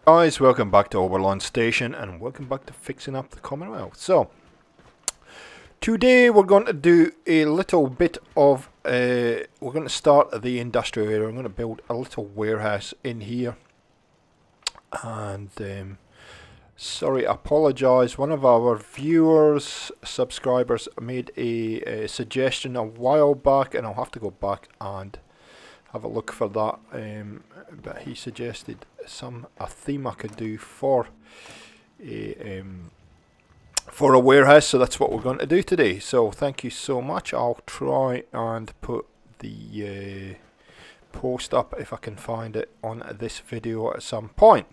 Guys, welcome back to Oberland Station and welcome back to fixing up the Commonwealth. So, today we're going to do a little bit of, we're going to start the industrial area. I'm going to build a little warehouse in here. And, sorry, I apologise. One of our viewers, subscribers, made a suggestion a while back, and I'll have to go back and have a look for that. But he suggested a theme I could do for a warehouse, so that's what we're going to do today. So thank you so much. I'll try and put the post up if I can find it on this video at some point.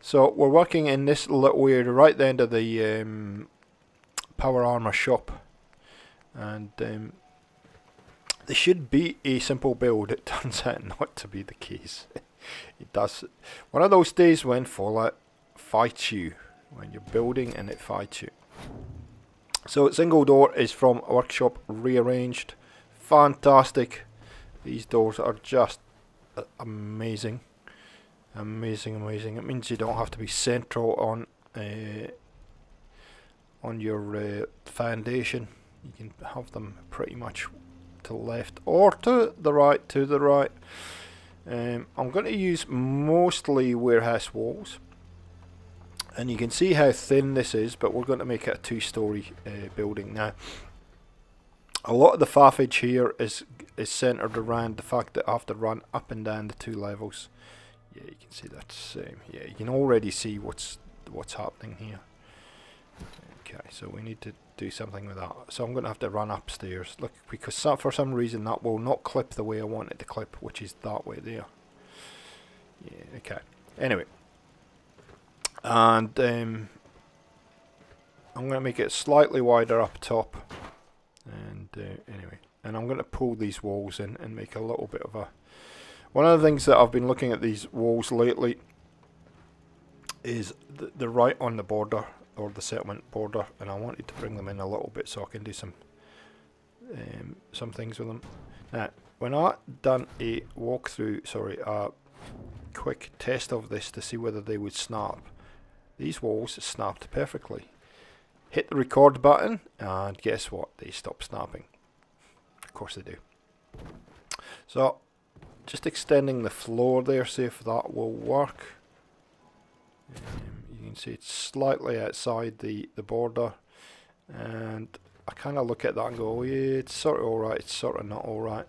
So we're working in this little area right at the end of the power armor shop, and this should be a simple build. It turns out not to be the case. It does. One of those days when Fallout fights you, when you're building and it fights you. So single door is from Workshop Rearranged. Fantastic. These doors are just amazing. Amazing. It means you don't have to be central on your foundation. You can have them pretty much to the left or to the right. I'm going to use mostly warehouse walls, and you can see how thin this is, but we're going to make it a two-story building. Now, a lot of the faffage here is centered around the fact that I have to run up and down the two levels. Yeah, you can see that's yeah, you can already see what's happening here. Okay, so we need to do something with that. So I'm going to have to run upstairs. Look, because for some reason that will not clip the way I want it to clip, which is that way there. Yeah, okay. Anyway. And I'm going to make it slightly wider up top. And anyway. And I'm going to pull these walls in and make a little bit of a... One of the things that I've been looking at these walls lately is the right on the border, or the settlement border, and I wanted to bring them in a little bit so I can do some things with them. Now, when I done a walkthrough, sorry, a quick test of this to see whether they would snap, these walls snapped perfectly. Hit the record button, and guess what? They stop snapping. Of course they do. So, just extending the floor there, see if that will work. You can see it's slightly outside the border, and I kind of look at that and go, oh, yeah, it's sort of alright, it's sort of not alright.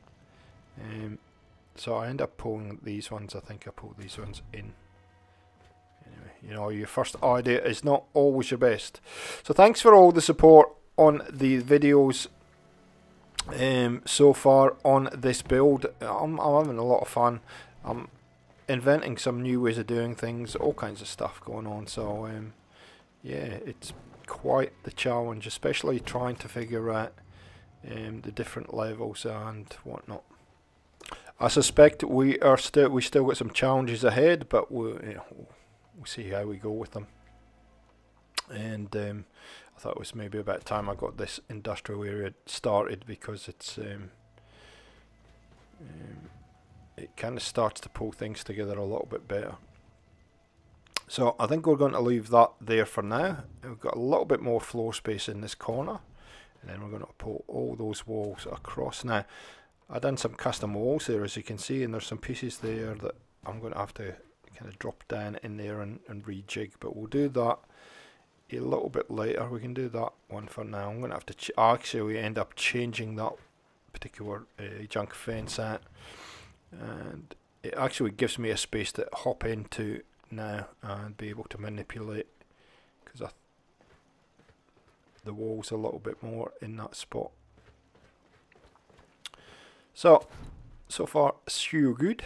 So I end up pulling these ones. I think I pulled these ones in. Anyway, you know, your first idea is not always your best. So thanks for all the support on the videos so far on this build. I'm having a lot of fun. I'm inventing some new ways of doing things, all kinds of stuff going on. So yeah, it's quite the challenge, especially trying to figure out the different levels and whatnot. I suspect we still got some challenges ahead, but we'll see how we go with them. And I thought it was maybe about time I got this industrial area started, because it's it kind of starts to pull things together a little bit better. So I think we're going to leave that there for now. We've got a little bit more floor space in this corner, and then we're going to pull all those walls across. Now, I've done some custom walls there, as you can see, and there's some pieces there that I'm going to have to kind of drop down in there and rejig, but we'll do that a little bit later. We can do that one for now. I'm going to have to actually end up changing that particular junk fence out, and it actually gives me a space to hop into now and be able to manipulate, because the wall's a little bit more in that spot. So far so good,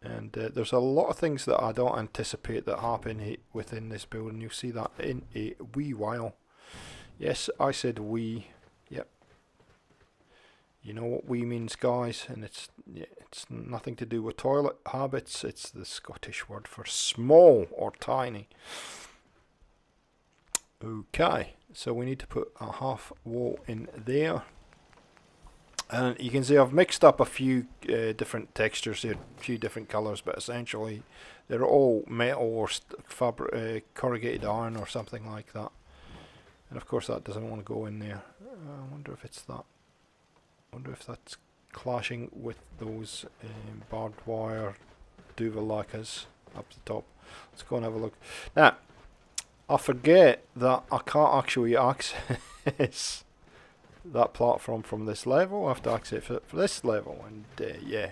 and there's a lot of things that I don't anticipate that happen within this building. You'll see that in a wee while. Yes, I said wee. Yep. You know what wee means, guys, and it's nothing to do with toilet habits. It's the Scottish word for small or tiny. Okay, so we need to put a half wall in there. And you can see I've mixed up a few different textures here, a few different colours, but essentially they're all metal or corrugated iron or something like that. And of course that doesn't want to go in there. I wonder if it's that. I wonder if that's clashing with those barbed wire duvalacas up the top. Let's go and have a look. Now, I forget that I can't actually access that platform from this level. I have to access it for this level, and yeah,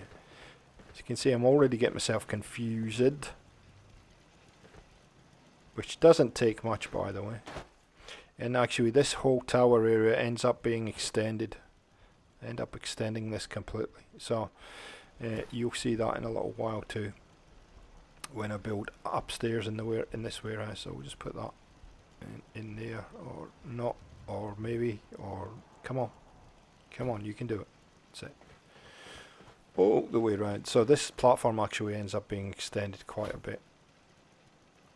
as you can see, I'm already getting myself confused, which doesn't take much, by the way. And actually this whole tower area ends up being extended. I end up extending this completely, so you'll see that in a little while too when I build upstairs in this warehouse. So we'll just put that in there, or not, or maybe, or come on, you can do it. That's it. All the way around. So this platform actually ends up being extended quite a bit,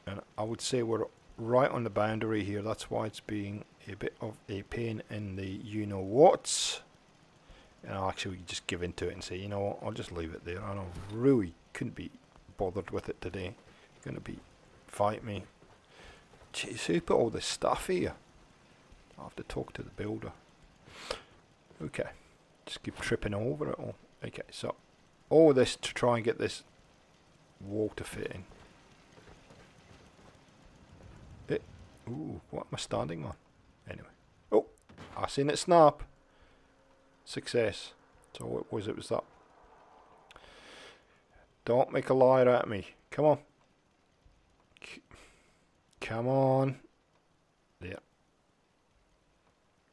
and I would say we're right on the boundary here. That's why it's being a bit of a pain in the you-know-whats. And I'll actually just give into it and say, you know what, I'll just leave it there. I don't really couldn't be bothered with it today. Going to be fight me. Jeez, who put all this stuff here? I'll have to talk to the builder. Okay, just keep tripping over it all. Okay, so all this to try and get this wall to fit in. Ooh, what am I standing on? Anyway. Oh, I seen it snap. Success. So what was it? Was that? Don't make a liar out of me. Come on. Come on. There.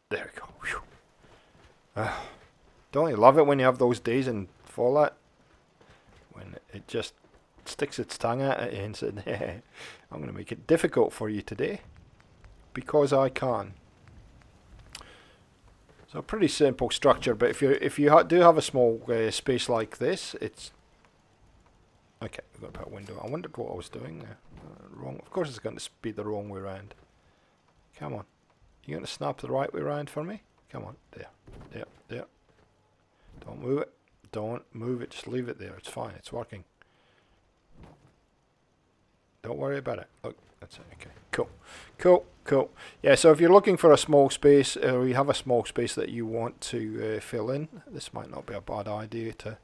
There we go. Don't you love it when you have those days in Fallout? When it just sticks its tongue out at you and says, hey, I'm going to make it difficult for you today. Because I can. So pretty simple structure, but if you do have a small space like this, it's okay. We've got to put a window. I wondered what I was doing there. Wrong. Of course, it's going to be the wrong way around. Come on, you going to snap the right way around for me? Come on, there. Don't move it. Don't move it. Just leave it there. It's fine. It's working. Don't worry about it. Look, that's it. Okay. Cool. Yeah, so if you're looking for a small space, or you have a small space that you want to fill in, this might not be a bad idea to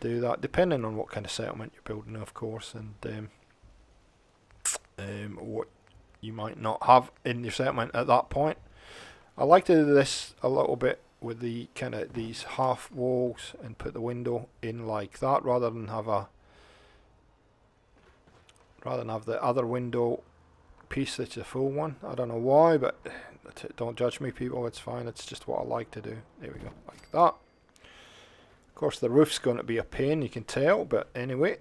do that, depending on what kind of settlement you're building, of course, and what you might not have in your settlement at that point. I like to do this a little bit with the kind of these half walls and put the window in like that, rather than have the other window piece that's a full one. I don't know why, but don't judge me, people. It's fine. It's just what I like to do. There we go, like that. Of course, the roof's going to be a pain, you can tell, but anyway,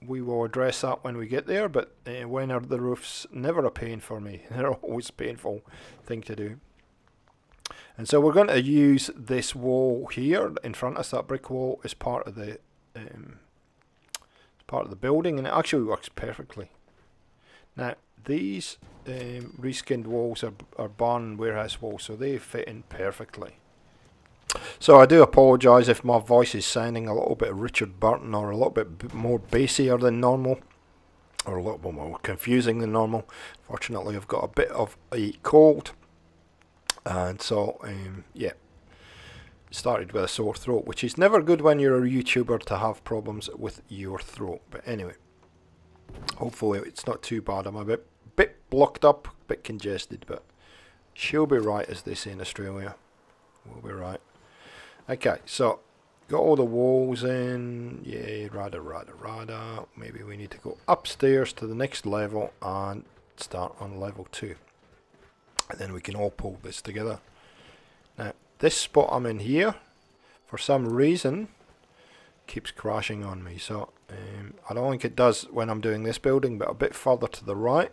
we will address that when we get there. But when are the roofs never a pain for me? They're always a painful thing to do. And so we're going to use this wall here in front of us, that brick wall, as part of the building, and it actually works perfectly. Now these reskinned walls are barn warehouse walls, so they fit in perfectly. So I do apologise if my voice is sounding a little bit Richard Burton, or a little bit more bassier than normal, or a little bit more confusing than normal. Fortunately, I've got a bit of a cold, and so yeah, started with a sore throat, which is never good when you're a YouTuber to have problems with your throat. But anyway, hopefully it's not too bad. I'm a bit blocked up, a bit congested, but she'll be right, as they say in Australia. We'll be right. Okay, so got all the walls in. Yeah, rada. Maybe we need to go upstairs to the next level and start on level 2, and then we can all pull this together. Now this spot I'm in here, for some reason, keeps crashing on me. So I don't think it does when I'm doing this building, but a bit further to the right,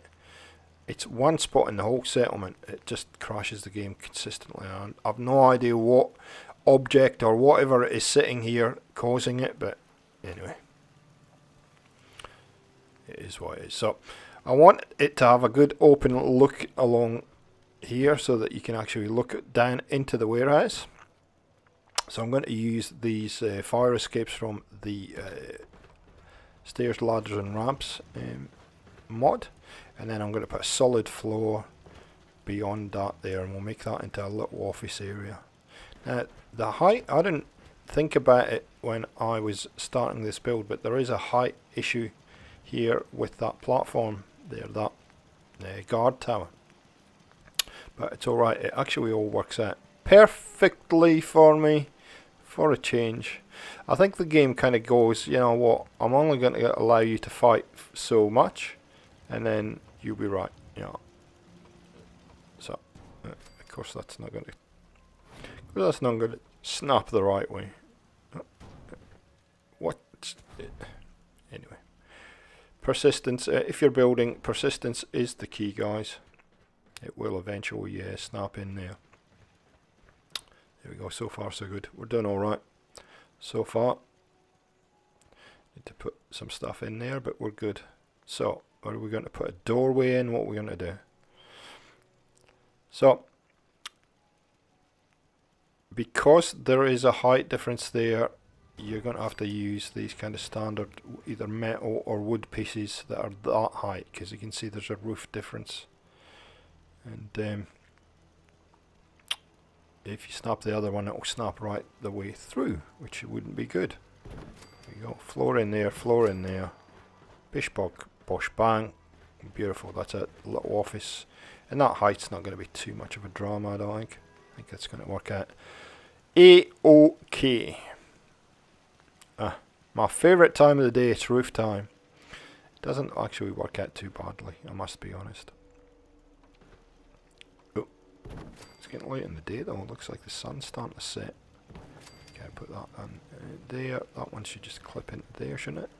it's one spot in the whole settlement. It just crashes the game consistently. And I've no idea what object or whatever is sitting here causing it, but anyway, it is what it is. So I want it to have a good open look along here, so that you can actually look down into the warehouse. So I'm going to use these fire escapes from the stairs, ladders and ramps mod, and then I'm going to put a solid floor beyond that there, and we'll make that into a little office area. Now the height, I didn't think about it when I was starting this build, but there is a height issue here with that platform there, that guard tower, but it's alright. It actually all works out perfectly for me for a change. I think the game kind of goes, you know what, I'm only going to allow you to fight so much and then you'll be right, you know. So of course that's not going to snap the right way. What? Anyway, persistence. If you're building, persistence is the key, guys. It will eventually snap in there. There we go. So far so good. We're doing all right so far. Need to put some stuff in there, but we're good. So are we going to put a doorway in? What are we going to do? So because there is a height difference there, you're going to have to use these kind of standard either metal or wood pieces that are that height, because you can see there's a roof difference. And if you snap the other one, it will snap right the way through, which wouldn't be good. There we go. Floor in there, floor in there. Bish bosh bang. Beautiful. That's a little office. And that height's not going to be too much of a drama, I don't think. I think it's going to work out A-OK. My favourite time of the day, it's roof time. It doesn't actually work out too badly, I must be honest. Oh, it's getting late in the day though. It looks like the sun's starting to set. Okay, put that on there. That one should just clip into there, shouldn't it?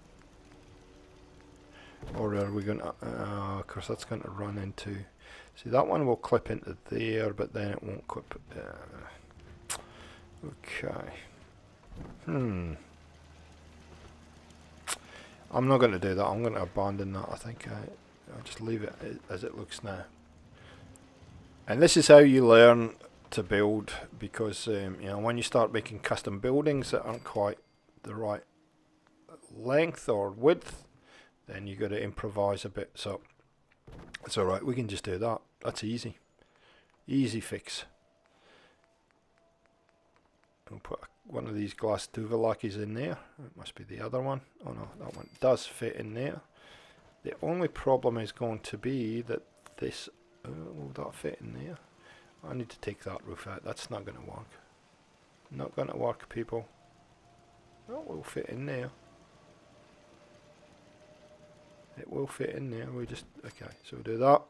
Or are we going to... of course that's going to run into... See, that one will clip into there, but then it won't clip... okay. I'm not going to do that. I'm going to abandon that. I think I'll just leave it as it looks now. And this is how you learn to build, because you know, when you start making custom buildings that aren't quite the right length or width, then you got to improvise a bit. So it's all right. We can just do that. That's easy. Easy fix. We'll put one of these glass duvelakis in there. It must be the other one. Oh no, that one does fit in there. The only problem is going to be that this... will that fit in there? I need to take that roof out. That's not going to work. Not going to work, people. Oh, it will fit in there. It will fit in there. We just... okay, so we'll do that.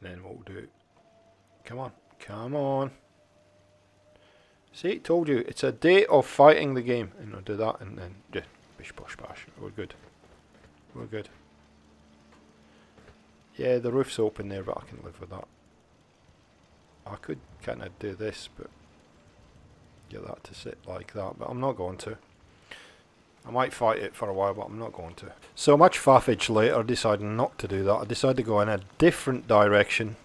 Then what we'll do... come on. Come on. See, told you, it's a day of fighting the game. And I'll do that and then just bish bosh bash. We're good. We're good. Yeah, the roof's open there, but I can live with that. I could kind of do this, but get that to sit like that, but I'm not going to. I might fight it for a while, but I'm not going to. So much faffage later, deciding not to do that. I decided to go in a different direction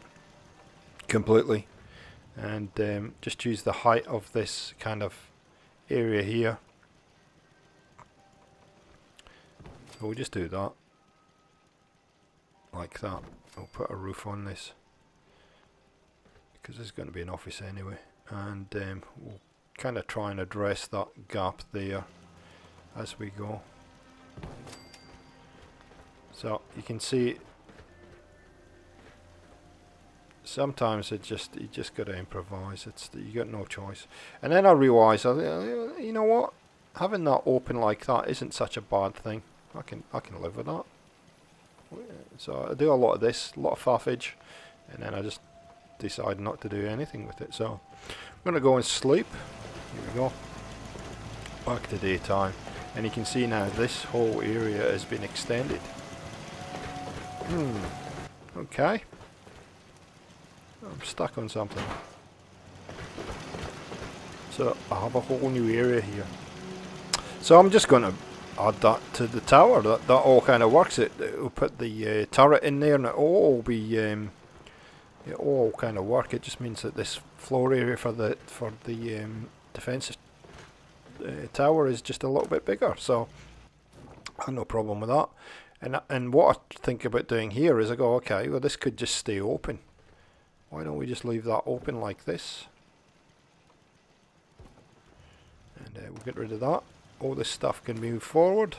completely. And just use the height of this kind of area here. So we'll just do that. Like that. We'll put a roof on this, because there's going to be an office anyway. And we'll kind of try and address that gap there as we go. So you can see sometimes you just got to improvise. You got no choice. And then I realised, you know what, having that open like that isn't such a bad thing. I can live with that. So I do a lot of this, a lot of faffage, and then I just decide not to do anything with it. So I'm going to go and sleep. Here we go. Back to daytime. And you can see now this whole area has been extended. Okay. I'm stuck on something. So I have a whole new area here. So I'm just going to add that to the tower. That all kind of works. It'll put the turret in there, and it'll all be it all kind of work. It just means that this floor area for the defensive tower is just a little bit bigger, so I have no problem with that. And what I think about doing here is I go, okay, well this could just stay open. Why don't we just leave that open like this? And we'll get rid of that. All this stuff can move forward.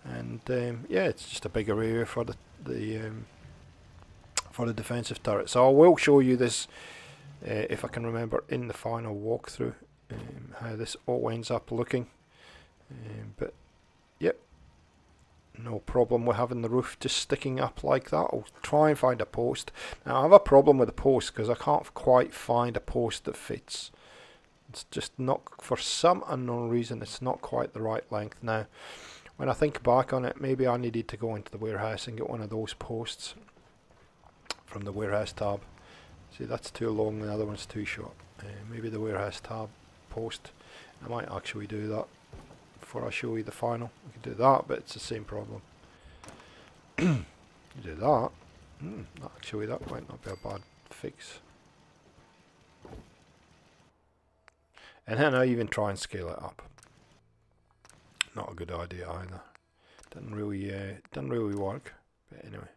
And yeah, it's just a bigger area for the defensive turret. So I will show you this, if I can remember, in the final walkthrough, how this all ends up looking. But yep, no problem with having the roof just sticking up like that. I'll try and find a post. Now I have a problem with the post because I can't quite find a post that fits. It's just not, for some unknown reason, it's not quite the right length. Now when I think back on it, maybe I needed to go into the warehouse and get one of those posts from the warehouse tab. See, that's too long, the other one's too short. Maybe the warehouse tab post. I might actually do that before I show you the final. We can do that, but it's the same problem. You do that. Actually, that might not be a bad fix. And then I even try and scale it up. Not a good idea either. Didn't really work. But anyway,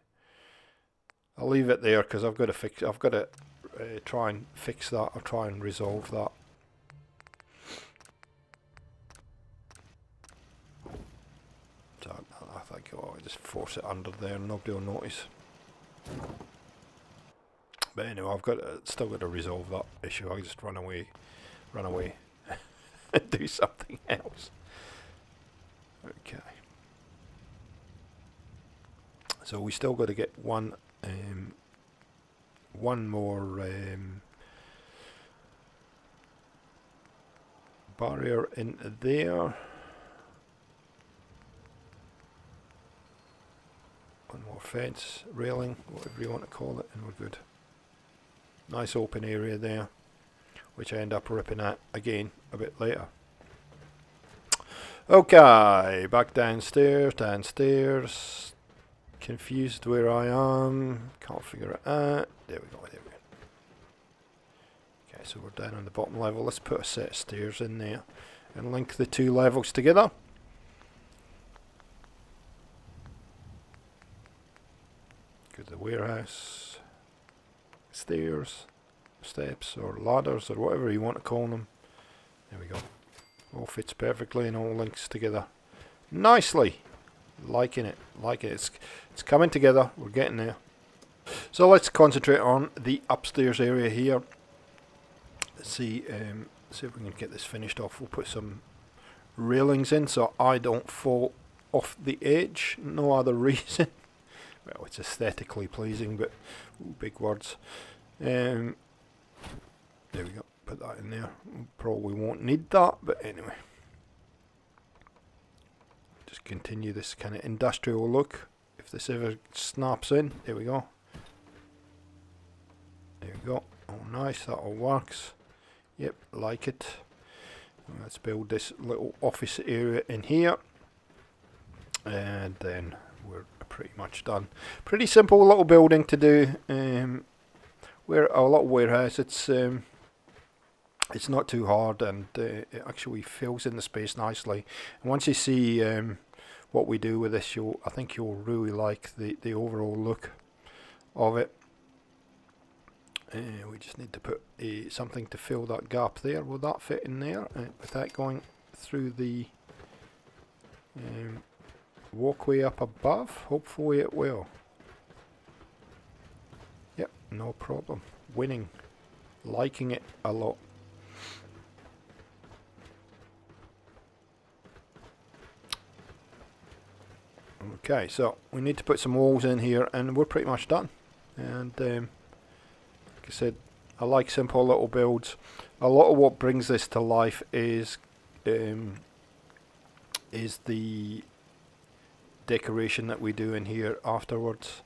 I'll leave it there because I've got to fix. I've got to try and fix that, or try and resolve that. So I think I'll just force it under there and nobody will notice. But anyway, I've got still got to resolve that issue. I just run away, and do something else. Okay. So we still got to get one more barrier in there. One more fence, railing, whatever you want to call it, and we're good. Nice open area there, which I end up ripping at again a bit later. Okay, back downstairs. Confused where I am, can't figure it out. There we go. Okay, so we're down on the bottom level. Let's put a set of stairs in there and link the two levels together. Go to the warehouse, stairs, steps, or ladders, or whatever you want to call them. There we go. All fits perfectly and all links together nicely. Liking it. It's coming together. We're getting there. So let's concentrate on the upstairs area here. Let's see if we can get this finished off. We'll put some railings in so I don't fall off the edge. No other reason. Well, it's aesthetically pleasing, but big words. There we go. Put that in there. We probably won't need that, but anyway. Just continue this kind of industrial look. If this ever snaps in, there we go. There we go. Oh, nice. That all works. Yep, like it. Let's build this little office area in here, and then we're pretty much done. Pretty simple little building to do. We're a little warehouse. It's not too hard, and it actually fills in the space nicely. And once you see what we do with this, I think you'll really like the overall look of it. We just need to put something to fill that gap there. Will that fit in there without going through the walkway up above? Hopefully it will. Yep, no problem. Winning. Liking it a lot. Okay, so we need to put some walls in here and we're pretty much done. And like I said, I like simple little builds. A lot of what brings this to life is the decoration that we do in here afterwards.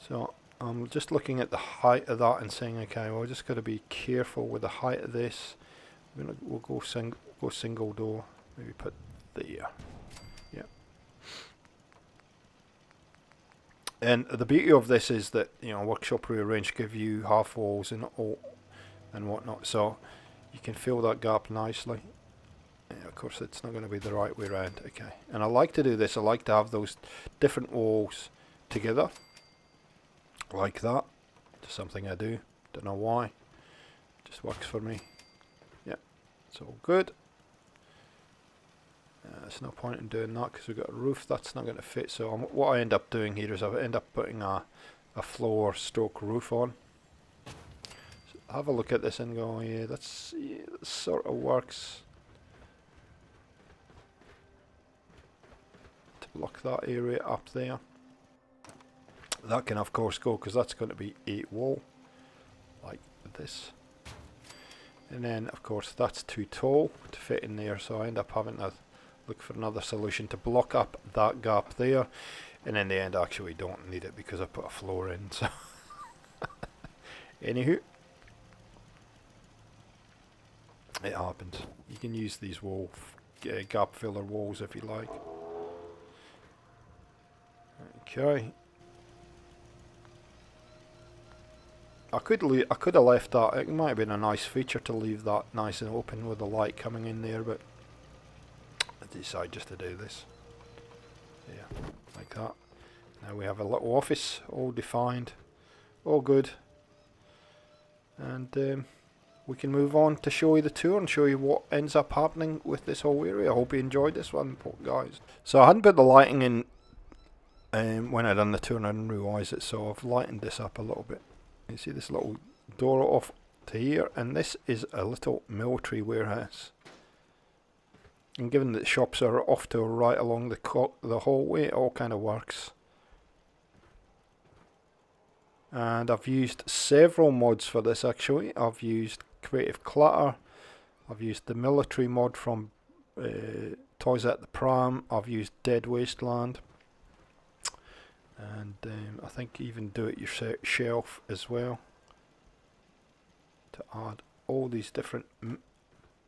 So I'm just looking at the height of that and saying, okay, well, we're just got to be careful with the height of this. We'll go single door. Maybe put there. Yeah. And the beauty of this is that, you know, workshop rearrange give you half walls and all and whatnot, so you can fill that gap nicely. Yeah, of course it's not going to be the right way around. Okay, and I like to do this. I like to have those different walls together like that. Just something I do, don't know why, just works for me. Yeah, it's all good. There's no point in doing that because we've got a roof that's not going to fit, so what I end up doing here is I end up putting a floor stroke roof on. So have a look at this and go, yeah, that sort of works. To block that area up there. That can of course go because that's going to be a wall like this. And then of course that's too tall to fit in there, so I end up having to look for another solution to block up that gap there, and in the end I actually don't need it because I put a floor in, so anywho, it happens. You can use these wall gap filler walls if you like. Okay, I could have left that. It might have been a nice feature to leave that nice and open with the light coming in there, but I decided just to do this. Yeah, like that. Now we have a little office, all defined, all good, and we can move on to show you the tour and show you what ends up happening with this whole area. I hope you enjoyed this one, guys. So I hadn't put the lighting in when I done the tour and I didn't realise it, so I've lightened this up a little bit. You see this little door off to here, and this is a little military warehouse. And given that the shops are off to right along the hallway, it all kind of works. And I've used several mods for this actually. I've used Creative Clutter, I've used the military mod from Toys at the Pram, I've used Dead Wasteland, and I think even Do It Yourself as well, to add all these different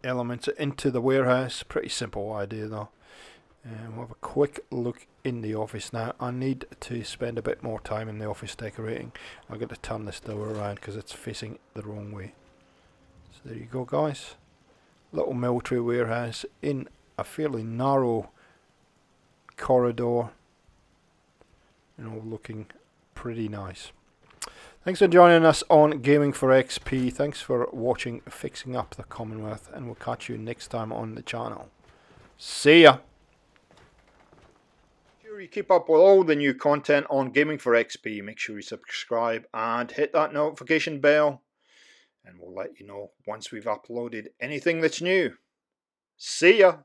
elements into the warehouse. Pretty simple idea though. We'll have a quick look in the office now. I need to spend a bit more time in the office decorating. I've got to turn this door around because it's facing the wrong way. So there you go, guys. Little military warehouse in a fairly narrow corridor, you know, looking pretty nice. Thanks for joining us on Gaming for XP. Thanks for watching Fixing Up the Commonwealth, and we'll catch you next time on the channel. See ya! Make sure you keep up with all the new content on Gaming for XP. Make sure you subscribe and hit that notification bell, and we'll let you know once we've uploaded anything that's new. See ya!